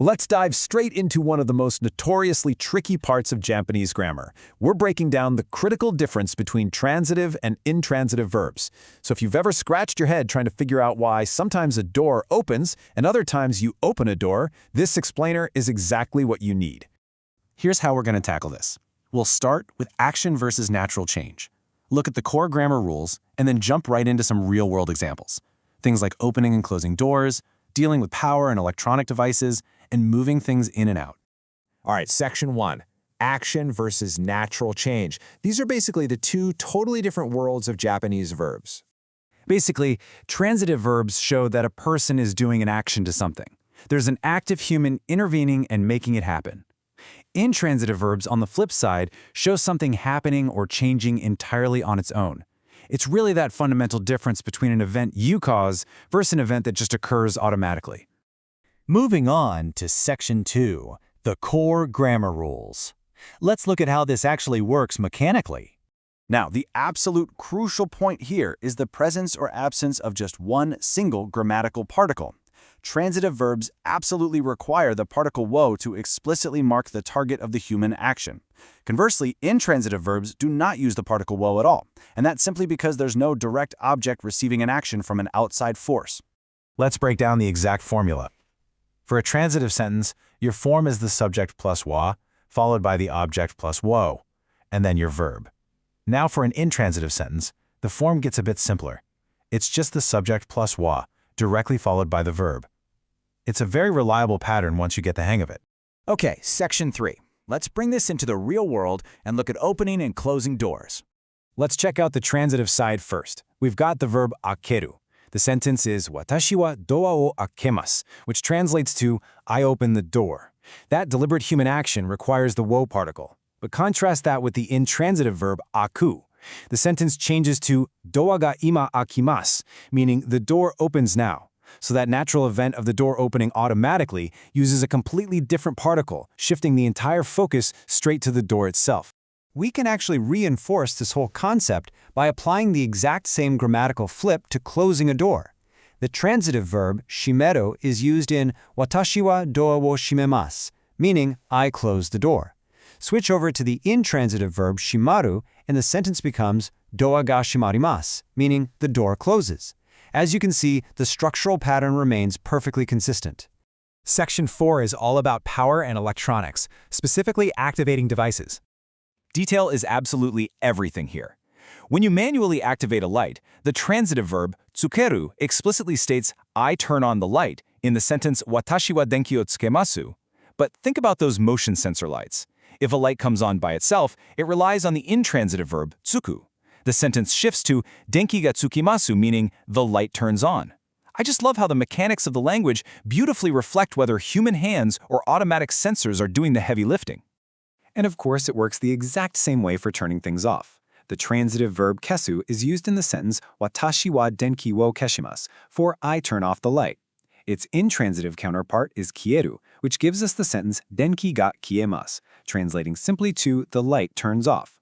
Let's dive straight into one of the most notoriously tricky parts of Japanese grammar. We're breaking down the critical difference between transitive and intransitive verbs. So if you've ever scratched your head trying to figure out why sometimes a door opens and other times you open a door, this explainer is exactly what you need. Here's how we're going to tackle this. We'll start with action versus natural change. Look at the core grammar rules and then jump right into some real-world examples. Things like opening and closing doors, dealing with power and electronic devices, and moving things in and out. All right, section 1, action versus natural change. These are basically the two totally different worlds of Japanese verbs. Basically, transitive verbs show that a person is doing an action to something. There's an active human intervening and making it happen. Intransitive verbs, on the flip side, show something happening or changing entirely on its own. It's really that fundamental difference between an event you cause versus an event that just occurs automatically. Moving on to Section 2, the core grammar rules. Let's look at how this actually works mechanically. Now, the absolute crucial point here is the presence or absence of just one single grammatical particle. Transitive verbs absolutely require the particle wo to explicitly mark the target of the human action. Conversely, intransitive verbs do not use the particle wo at all, and that's simply because there's no direct object receiving an action from an outside force. Let's break down the exact formula. For a transitive sentence, your form is the subject plus wa, followed by the object plus wo, and then your verb. Now for an intransitive sentence, the form gets a bit simpler. It's just the subject plus wa, directly followed by the verb. It's a very reliable pattern once you get the hang of it. Okay, section 3. Let's bring this into the real world and look at opening and closing doors. Let's check out the transitive side first. We've got the verb akeru. The sentence is watashi wa doa o akemasu, which translates to I open the door. That deliberate human action requires the wo particle. But contrast that with the intransitive verb aku. The sentence changes to doa ga ima akimasu, meaning the door opens now. So that natural event of the door opening automatically uses a completely different particle, shifting the entire focus straight to the door itself. We can actually reinforce this whole concept by applying the exact same grammatical flip to closing a door. The transitive verb shimeru is used in watashi wa doa wo shimemasu, meaning I close the door. Switch over to the intransitive verb shimaru and the sentence becomes doa ga shimarimasu, meaning the door closes. As you can see, the structural pattern remains perfectly consistent. Section 4 is all about power and electronics, specifically activating devices. Detail is absolutely everything here. When you manually activate a light, the transitive verb tsukeru explicitly states I turn on the light in the sentence watashi wa denki o tsukemasu. But think about those motion sensor lights. If a light comes on by itself, it relies on the intransitive verb tsuku. The sentence shifts to denki ga tsukimasu, meaning the light turns on. I just love how the mechanics of the language beautifully reflect whether human hands or automatic sensors are doing the heavy lifting. And of course, it works the exact same way for turning things off. The transitive verb kesu is used in the sentence watashi wa denki wo keshimasu, for I turn off the light. Its intransitive counterpart is kieru, which gives us the sentence denki ga kiemasu, translating simply to the light turns off.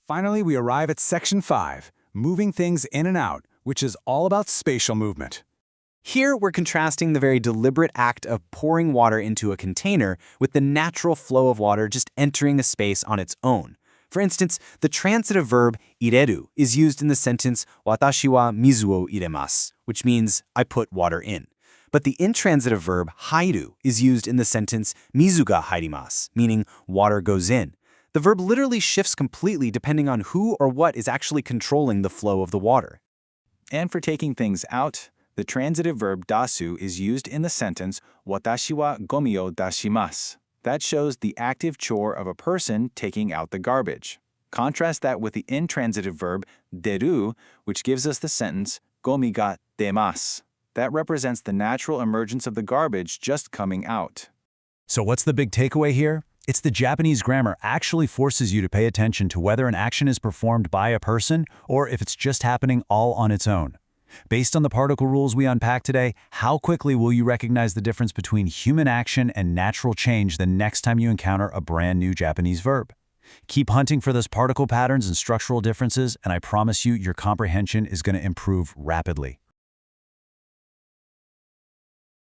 Finally, we arrive at section 5, moving things in and out, which is all about spatial movement. Here, we're contrasting the very deliberate act of pouring water into a container with the natural flow of water just entering a space on its own. For instance, the transitive verb ireru is used in the sentence watashi wa mizu o iremasu, which means I put water in. But the intransitive verb hairu is used in the sentence mizu ga hairimasu, meaning water goes in. The verb literally shifts completely depending on who or what is actually controlling the flow of the water. And for taking things out, the transitive verb dasu is used in the sentence watashi wa gomi o dashimasu. That shows the active chore of a person taking out the garbage. Contrast that with the intransitive verb deru, which gives us the sentence gomi ga demasu. That represents the natural emergence of the garbage just coming out. So what's the big takeaway here? It's the Japanese grammar actually forces you to pay attention to whether an action is performed by a person or if it's just happening all on its own. Based on the particle rules we unpacked today, how quickly will you recognize the difference between human action and natural change the next time you encounter a brand new Japanese verb? Keep hunting for those particle patterns and structural differences, and I promise you your comprehension is going to improve rapidly.